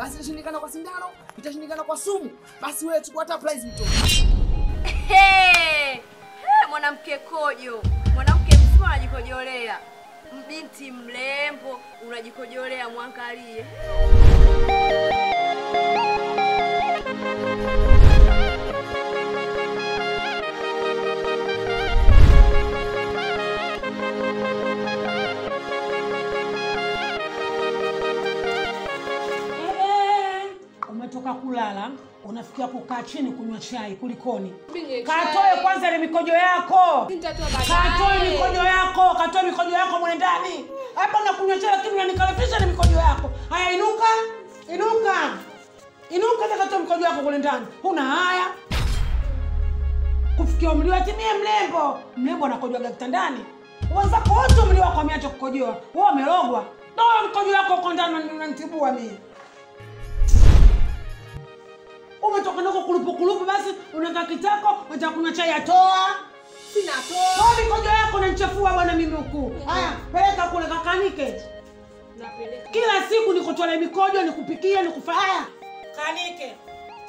basi itashindikana kwa sindano, itashindikana kwa sumu. Basi wewe chukua hata prize mtoto. Mwanamke kojo. Mwanamke mzima unajikojolea. Binti mrembo unajikojolea, mwangalie. Umetoka kulala, unafikia kukaa chini kunywa chai, kulikoni? Katoe kwanza ile mikojo yako. Katoe mikojo yako mwenye ndani. Hapa unakunywa chai lakini unanikalifisha ile mikojo yako. Haya, inuka. Inuka katoe mikojo yako kule ndani. Huna haya. Kufikia umri watimie mrembo anakojoa kitandani. Wenzako wote umri wako wameacha kukojoa. Wewe umerogwa. Toa mikojo yako huko ndani, unanitibua mimi. Umetoka nako kulupu basi unakaa kitako, unataka kunywa chai, atoa. Sina toa. Toa mikojo yako unanichafua bwana mimi huku. Haya, peleka kule kakanike. Napeleka. Kila siku nikutolee mikojo, nikupikie, nikufanya. Kanike.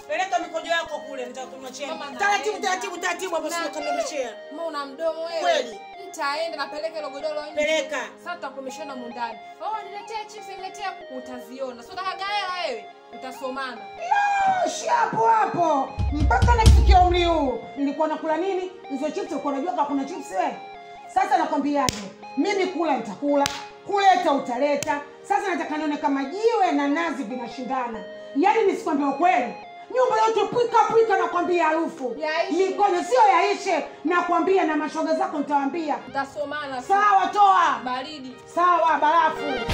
Peleka mikojo yako kule, nitakunywa chai. Taratibu hapo sio kama mshia. Mama una mdomo wewe. Kweli. Nitaenda napeleke ile godoro nje. Peleka. Sasa tutakomeshana mundani. Niletee chips, niletee kuku, utaziona. Sio takagaela wewe. Utasomana. Hapo. Mpaka nafikia umri huu. Nilikuwa nakula nini? Hizo chips ulikuwa unajua kama kuna chips wewe? Sasa nakwambiaje? Mimi kula nitakula, kuleta utaleta. Sasa nataka nione kama jiwe na nazi vinashindana. Yaani nisikwambie ukweli. Nyumba yote pwika nakwambia harufu. Mikono sio yaishe, nakwambia na mashoga zako nitawaambia. Utasomana. Sawa, toa. Baridi. Sawa, barafu.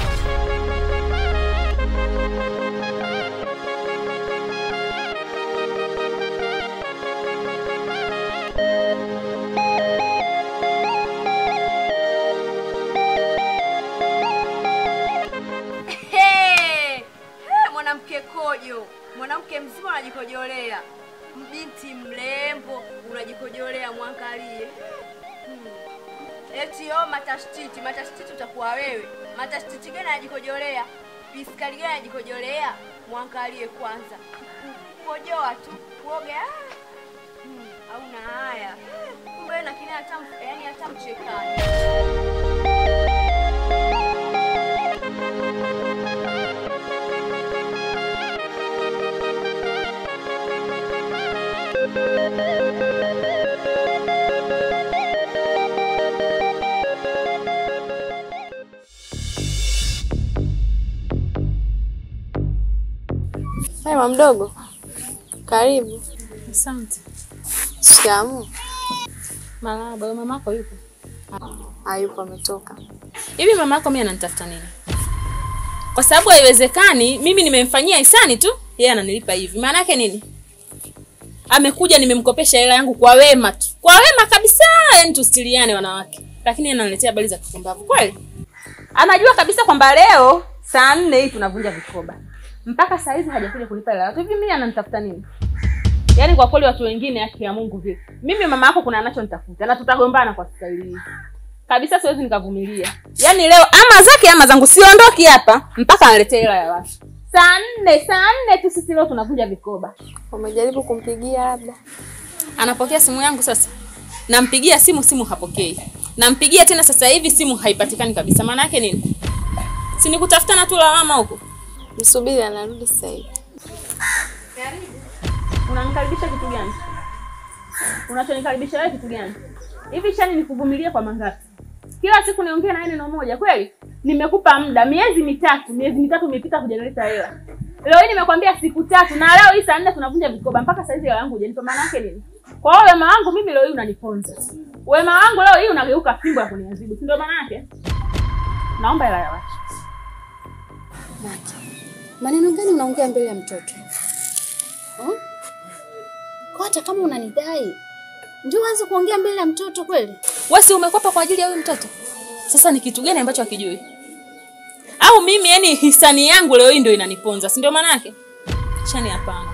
Mwanamke kojo. Mwanamke mzima unajikojolea. Binti mrembo unajikojolea, mwangalie. Eti matashtiti utakuwa wewe. Matashtiti gani anajikojolea? Piskali gani anajikojolea? Mwangalie kwanza. Kojoa tu, kuoga. Hauna haya. Kumbe na kile hata mchekani. Hai mama mdogo. Karibu. Asante. Shikamoo. Marahaba, mamako yupo? Hayupo, ametoka. Hivi mamako mimi ananitafuta nini? Kwa sababu haiwezekani mimi nimemfanyia ihsani tu, yeye ananilipa hivi. Maana yake nini? Amekuja nimemkopesha hela yangu kwa wema tu. Kwa wema kabisa, yani tustiliane wanawake. Lakini ananiletea habari za kikumbavu. Kweli? Anajua kabisa kwamba leo saa 4 hii tunavunja vikoba. Mpaka saa hizi hajakuja kulipa hela. Hivi mimi ananitafuta nini? Yaani kwa kweli watu wengine haki ya Mungu vipi? Mimi mama yako kuna anachonitafuta na tutagombana kwa staili hii. Kabisa siwezi nikavumilia. Yaani leo ama zake ama zangu, siondoki hapa mpaka aniletee hela ya watu. Saa 4 tu sisi leo tunavunja vikoba. Umejaribu kumpigia labda? Anapokea simu yangu sasa. Nampigia simu hapokei. Nampigia tena sasa hivi simu haipatikani kabisa. Maana yake nini? Si nikutafutana tu lawama huko. Msubiri anarudi sasa hivi. Karibu. Unanikaribisha kitu gani? Unachonikaribisha wewe kitu gani? Hivi shani nikuvumilie kwa mangapi? Kila siku niongee na neno moja kweli? Nimekupa muda miezi mitatu imepita hujanileta hela. Leo hii nimekwambia siku 3 na leo hii saa 4 tunavunja vikoba mpaka saa hizi hela yangu hujanipa. Maana yake nini? Kwa hiyo wema wangu mimi leo hii unaniponza. Wema wangu leo hii unageuka fimbo ya kuniadhibu. Si ndio maana yake? Naomba hela ya watu. Naki. Maneno gani unaongea mbele ya mtoto? Kwa hata kama unanidai, ndio uanze kuongea mbele ya mtoto kweli? Wewe si umekopa kwa ajili ya huyu mtoto? Sasa ni kitu gani ambacho hakijui? Au mimi yani hisani yangu leo hii ndio inaniponza, si ndio maana yake? Shani hapana.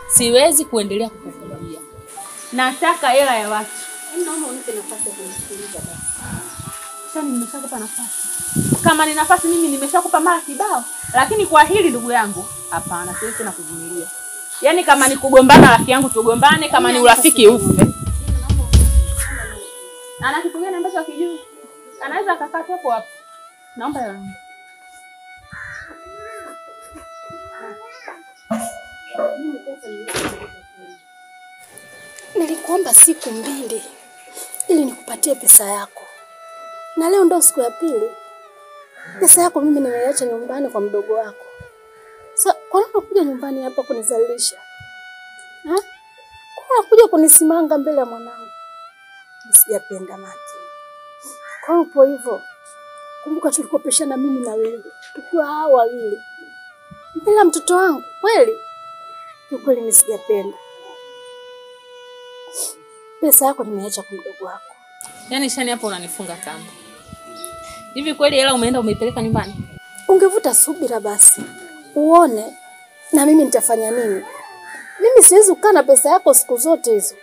Siwezi kuendelea kukuvumilia. Nataka hela ya watu. Naomba unipe nafasi ya kunisikiliza basi. Shani nimeshakupa nafasi. Kama ni nafasi mimi nimeshakupa mara kibao. Lakini kwa hili ndugu yangu, hapana, siwezi tena kuvumilia. Yaani kama ni kugombana rafiki yangu tugombane, kama ni urafiki ufe. Ana kitu gani ambacho akijui? Anaweza akakaa hapo hapo. Naomba hela yangu. Nilikuomba siku 2 ili nikupatie pesa yako. Na leo ndo siku ya pili. Pesa yako mimi nimeiacha nyumbani kwa mdogo wako. Sasa kwa nini unakuja nyumbani hapa kunizalisha? Ha? Kwa unakuja kunisimanga mbele ya mwanangu? Sijapenda Mati. Kwa upo hivyo. Kumbuka tulikopeshana mimi na wewe. Tukiwa hao wawili. Mbele ya mtoto wangu, kweli? Kweli mimi sijapenda. Pesa yako nimeacha kwa mdogo wako. Yaani Shani hapo unanifunga kamba. Hivi kweli hela umeenda umeipeleka nyumbani? Ungevuta subira basi. Uone na mimi nitafanya nini? Mimi siwezi kukaa na pesa yako siku zote hizo.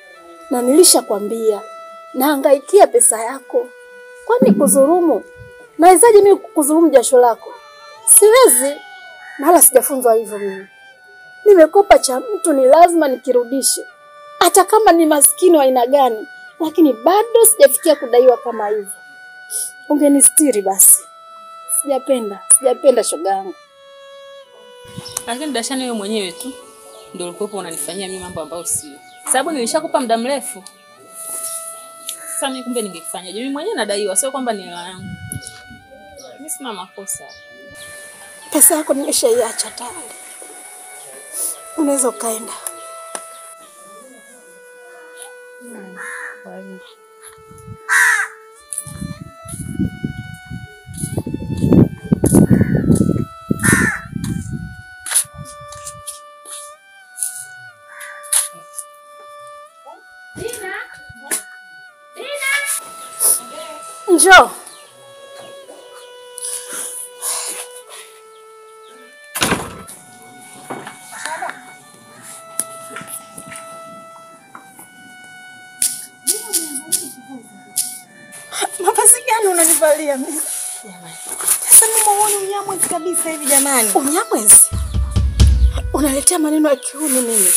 Na nilishakwambia nahangaikia pesa yako. Kwani kudhulumu? Nawezaje mimi kudhulumu jasho lako? Siwezi. Na wala sijafunzwa hivyo mimi. Nimekopa cha mtu ni lazima nikirudishe. Hata kama ni maskini wa aina gani, lakini bado sijafikia kudaiwa kama hivyo. Ungenistiri basi. Sijapenda shoga yangu. Lakini Dashani wewe mwenyewe tu ndio ulikopo unanifanyia mimi mambo ambayo sio. Sababu nilishakupa muda mrefu. Sasa mimi kumbe ningekufanyaje? Mimi mwenyewe nadaiwa, sio kwamba ni hela yangu. Mimi sina makosa. Pesa yako nimeshaiacha tayari. Unaweza ukaenda. Njoo. Mavazi gani unanivalia mimi? Sasa mimi muone unyamwezi kabisa hivi jamani. Unyamwezi? Unaletea maneno ya kiuni mimi.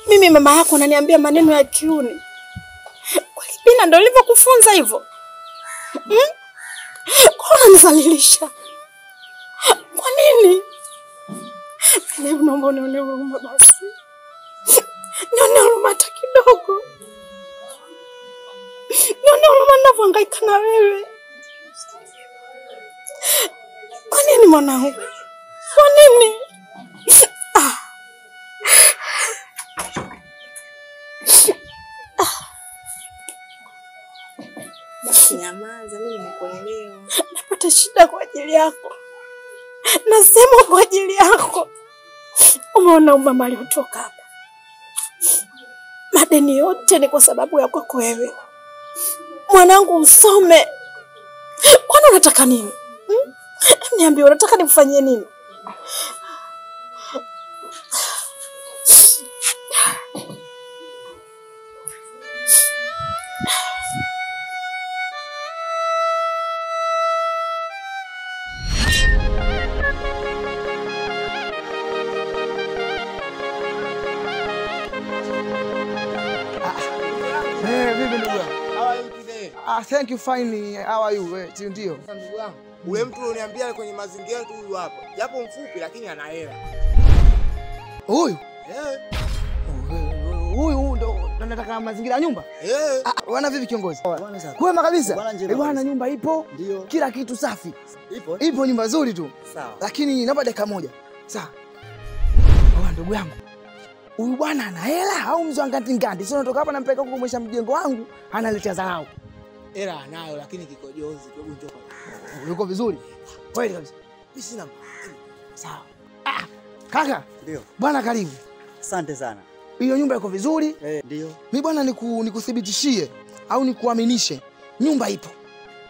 Mimi mama yako unaniambia maneno ya kiuni. Pina ndo nilivyokufunza hivyo. Kwa unanizalilisha? Kwa nini? Leo naomba unione huruma basi. Nione huruma hata kidogo. Nione huruma ninavyohangaika na wewe. Kwa nini mwanangu? Kwa nini? Nyamaza, mimi nimekuelewa. Napata shida kwa ajili yako. Nasema kwa ajili yako. Umeona mama aliotoka hapa. Madeni yote ni kwa sababu ya kwako wewe. Mwanangu usome. Kwani unataka nini? Niambie unataka nikufanyie nini? Thank you finally. How are you? Ndio. Ndugu yangu, ule mtu uniambia kwenye mazingira yetu huyu hapa. Japo mfupi lakini ana hela. Huyu? Huyu ndo nataka mazingira ya nyumba? Wana vipi kiongozi? Kwema kabisa. Bwana nyumba ipo. Ndio. Kila kitu safi. Ipo nyumba nzuri tu. Sawa. Lakini naomba dakika moja. Sawa. Ndugu yangu. Huyu bwana ana hela au mzee ngati? Sio natoka hapa nampeleka huko kumwesha mjengo wangu, analetea dharau. Hela anayo lakini kikojozi, hebu njoo. Uko vizuri? Kweli kabisa. Mimi sina. Sawa. Kaka. Ndio. Bwana karibu. Asante sana. Hiyo nyumba iko vizuri? Ndio. Mimi bwana nikuthibitishie au nikuaminishe. Nyumba ipo.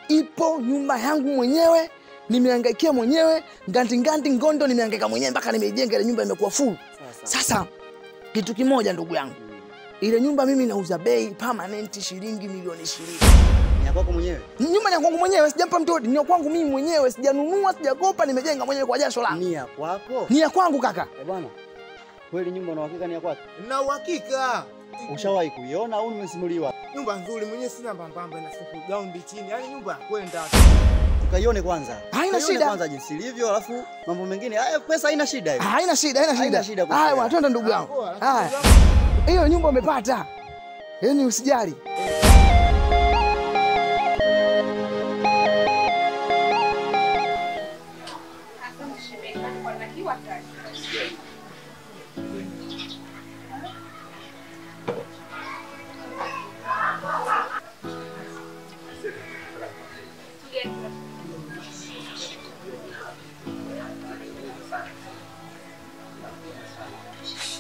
Ipo nyumba yangu mwenyewe, nimehangaikia mwenyewe, nganti ngondo nimehangaika mwenyewe mpaka nimeijenga ile nyumba imekuwa full. Sasa kitu kimoja ndugu yangu. Ile nyumba mimi nauza bei permanent shilingi milioni 20. Ni ya kwako mwenyewe? Nyumba ni ya kwangu mwenyewe, sijampa mtu, ni ya kwangu mimi mwenyewe, sijanunua, sijakopa, nimejenga mwenyewe kwa jasho langu. Ni ya kwako? Ni ya kwangu kaka. Bwana. Kweli nyumba una uhakika ni ya kwako? Na uhakika. Ushawahi kuiona au umesimuliwa? Nyumba nzuri, mwenyewe sina mbambamba na sifu ground chini. Yaani nyumba kwenda. Tukaione kwanza. Haina shida. Kwanza jinsi ilivyo, alafu mambo mengine, pesa haina shida hiyo. Haina shida, haina shida. Haya bwana, twende ndugu yangu. Haya. Hiyo nyumba umepata. Yaani usijali.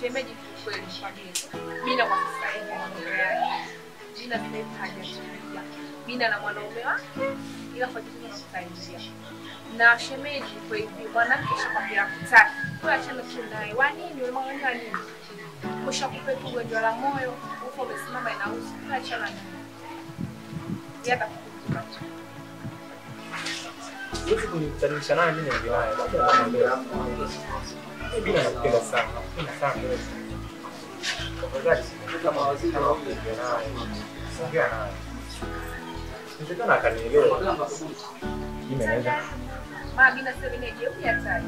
Shemeji kweli Mina kwa sasa hivi Mina sasa hivi hajatulia. Mina na mwanaume wake ila kwa jina kusaidia. Na shemeji kwa hivi mwanamke shakwambia kutaki. Kwa achana tu naye. Wa nini unamwangania nini? Ushakupe tu ugonjwa la moyo, uko umesimama inausi. Kwa achana naye. Yata kukuta. Hivi kunitanisha naye mimi ndio naye. Mimi nakupenda sana. Nakupenda sana wewe. Tafadhali kama waziri wa afya naye. Songea naye. Nitaka akanielewa. Mimi naweza. Mimi nasema ni jeuri hatari.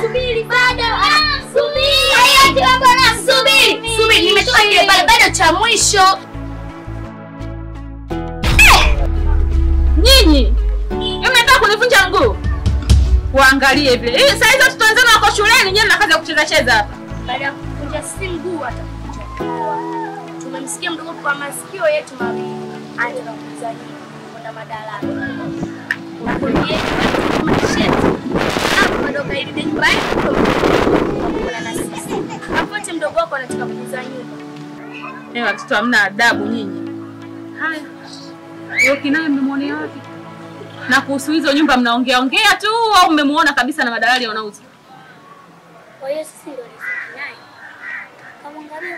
Subiri bado. Subiri. Hayati bwana, subiri. Subiri, nimetoka kile bado cha mwisho. Nyinyi mnataka kunivunja mguu? Waangalie vile. Sasa hizo watoto wenzenu wako shuleni, nyinyi mna kazi ya kucheza cheza hapa. Baada ya kuvunja si mguu atakuja. Tumemsikia mdogo kwa masikio yetu mawili. Anataka kuzani kwenda madalani. Unakwambia masheti. Madoka ili ni nyumba yako. Kuna na sisi. Hapo mdogo wako anataka kuuza nyumba. Watoto hamna adabu nyinyi. Haya. Wewe kinaye mmemwonea wapi? Na kuhusu hizo nyumba mnaongea tu au mmemuona kabisa na madalali wanauza? Kwa hiyo sisi ndio ni naye. Kama angalia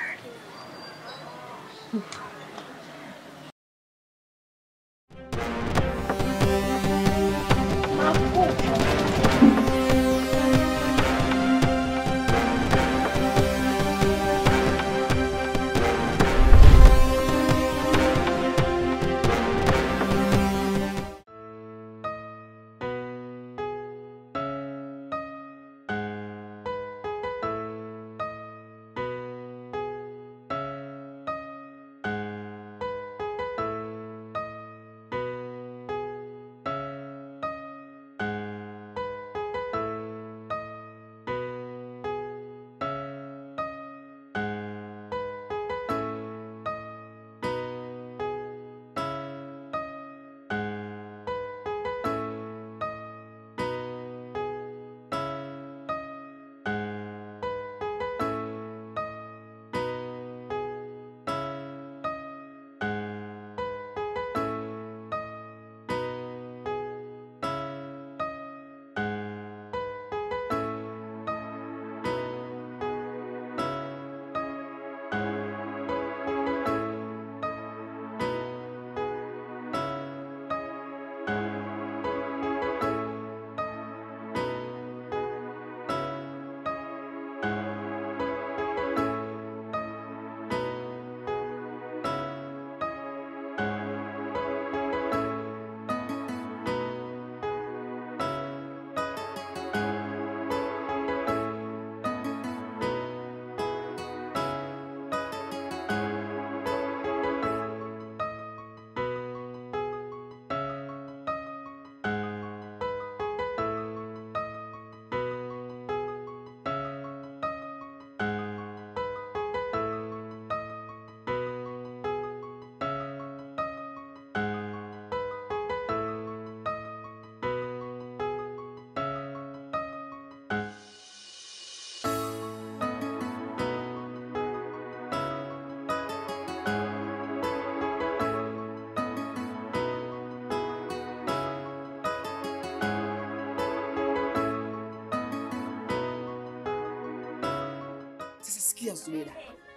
Sikia Zubeda.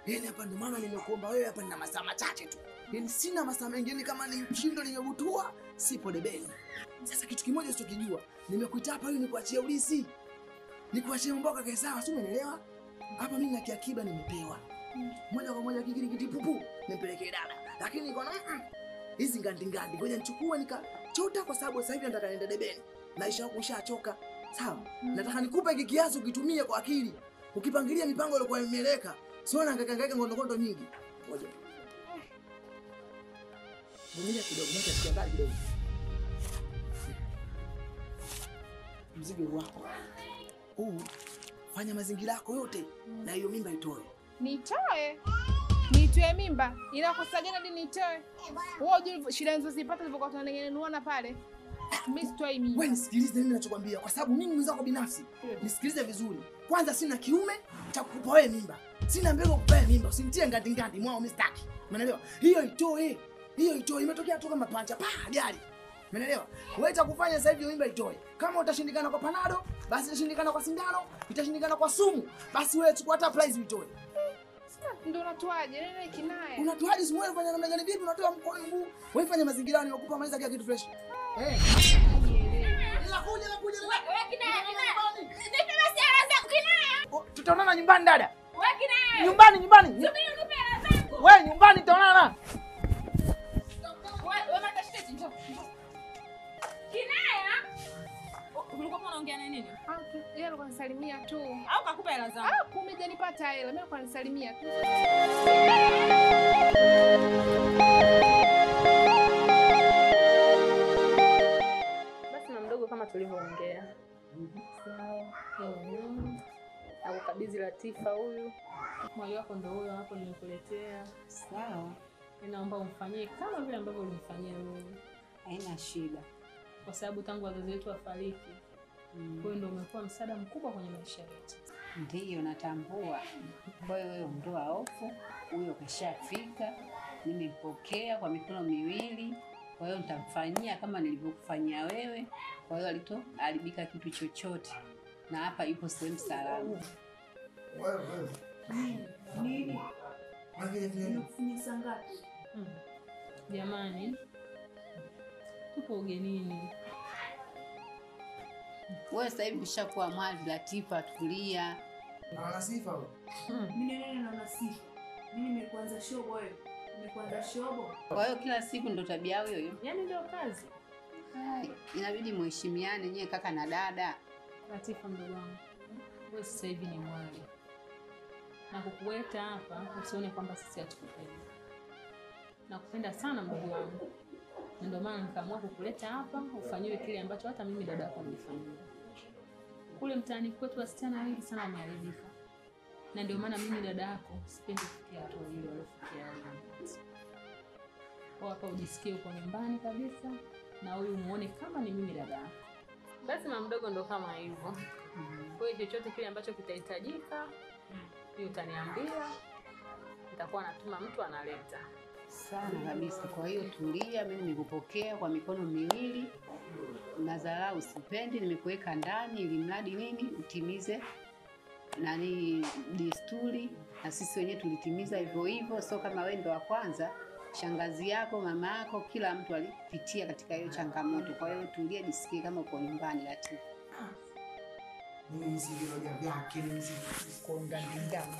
Yaani hapa ndo maana nimekuomba wewe, hapa nina masaa machache tu. Yaani sina masaa mengine, kama ni mshindo nimebutua, sipo debeni. Sasa kitu kimoja usichokijua, nimekuita hapa ili nikuachie ulisi. Nikuachie mboga kwa sawa, si umeelewa? Hapa mimi na kiakiba nimepewa. Moja kwa moja kikiri kitipupu, nimpelekee dada. Lakini niko na hizi ngandi. Ngoja nichukue nikachota kwa sababu sasa hivi nataka niende debeni. Maisha yako ushachoka. Sawa? Nataka nikupe hiki kiasi ukitumie kwa akili. Ukipangilia mipango ile kwa imeleka. Sio na ngaka ngondo nyingi. Ngoja. Vumilia kidogo, mwacha tukiangalia kidogo. Mzigo wako. Fanya mazingira yako yote na hiyo mimba itoe. Nitoe? Nitoe mimba? Inakosa gani hadi nitoe? Wewe unajua shida nilizozipata nilipokuwa tunanengenuana pale. Mimi sitoi mimba. Wewe nisikilize mimi ninachokwambia kwa sababu mimi mwenzako binafsi. Nisikilize vizuri. Kwanza sina kiume cha kukupa wewe mimba. Sina mbegu kukupa mimba. Usinitie ngandi mwao mistaki. Umeelewa? Hiyo itoe. Imetokea tu kama pancha gari. Umeelewa? Wewe cha kufanya sasa hivi mimba itoe. Kama utashindikana kwa panado, basi itashindikana kwa sindano, itashindikana kwa sumu, basi wewe chukua hata prize uitoe. Ndio unatoaje? Nene kinaya. Unatoaje? Simu wewe fanya namna gani vipi? Unatoa mkono mguu. Wewe fanya mazingira nimekupa maliza kila kitu fresh. Nakuja. Wewe kinaya. Nipe basi hela zangu kinaya. Tutaonana nyumbani dada. Wewe kinaya. Nyumbani. Subiri unipe hela zangu. Wewe nyumbani tutaonana. Wewe matashiti njoo. Kinaya. Ulikuwa unaongea na nini? Yeye alikuwa anisalimia tu. Au kakupa hela zangu? Kumbe janipata hela. Mimi alikuwa anisalimia tu. Basi na mdogo kama tulivyoongea. Sawa. Akukabidhi Latifa huyu. Mwali wako ndio huyo hapo nimekuletea. Sawa. Ninaomba umfanyie kama vile ambavyo ulimfanyia wewe. Haina shida. Kwa sababu tangu wazazi wetu wafariki, wewe ndio umekuwa msaada mkubwa kwenye maisha yetu. Ndiyo natambua. Kwa hiyo wewe ondoa hofu, huyo kashafika. Nimempokea kwa mikono miwili. Kwa hiyo nitamfanyia kama nilivyokufanyia wewe. Kwa hiyo alitoharibika kitu chochote. Na hapa ipo sehemu salama. Wewe. Nini? Unafanya sangapi? Jamani. Tupo ugenini. Wewe sasa hivi ushakuwa mwali Latifa, tulia. Ana sifa wewe. Mimi naona sifa. Mimi nimekuanza shobo wewe. Nimekuanza shobo. Kwa hiyo kila siku ndo tabia yao hiyo. Yaani ndio kazi. Inabidi muheshimiane nyewe kaka na dada. Latifa mdogo wangu. Wewe sasa hivi ni mwali. Na kukuweka hapa usione kwamba sisi hatukupendi. Nakupenda sana mdogo wangu. Ndio maana nikaamua kukuleta hapa ufanyiwe kile ambacho hata mimi dada yako nilifanyia. Kule mtaani kwetu wasichana wengi sana wameharibika. Na ndio maana mimi dada yako sipendi kufikia hatua ile waliofikia wao. Kwa hapa ujisikie uko nyumbani kabisa na huyu muone kama ni mimi dada yako. Basi mama mdogo ndo kama hivyo. Kwa hiyo chochote kile ambacho kitahitajika, hiyo utaniambia. Nitakuwa natuma mtu analeta. Sana kabisa. Kwa hiyo tulia, mimi nimekupokea kwa mikono miwili. Nadharau usipendi, nimekuweka ndani ili mradi nini utimize desturi, na sisi wenyewe tulitimiza hivyo. So kama wewe ndo wa kwanza, shangazi yako, mama yako, kila mtu alipitia katika hiyo changamoto. Kwa hiyo tulia, jisikie kama uko nyumbani Latifa. Mimi msigiroja vyake, mimi msikonga ndani.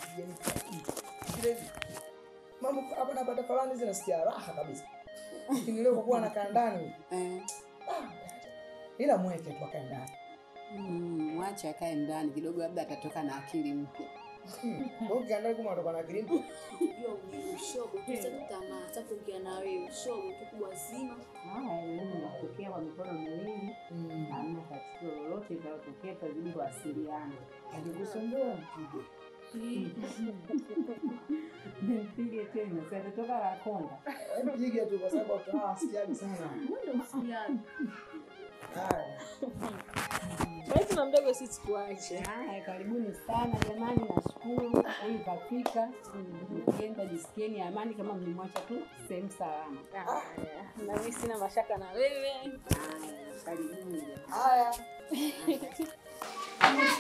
Mambo hapa napata falani zinasikia raha kabisa. Lakini leo kwa kuwa anakaa ndani. Ila mweke tu akae ndani. Mwache akae ndani kidogo, labda atatoka na akili mpya. Ukiangalia kama atatoka na akili mpya. Hiyo ni shobo. Sasa tutamaa, sasa kuongea na wewe shobo tu kubwa zima. Mimi nakupokea kwa mikono miwili. Hamna tatizo lolote litakotokea, tazidi kuwasiliana. Akikusumbua mpige. Mpige tena, sasa atatoka la konga. Mpige tu kwa sababu atawasikiaje sana. Ndio msikiaje. Basi na mdogo sisi tuache. Haya, karibuni sana jamani, nashukuru hii kafika. Mkienda jisikieni amani kama mlimwacha tu sehemu salama. Na mimi sina mashaka na wewe. Haya, karibuni. Haya. Haya.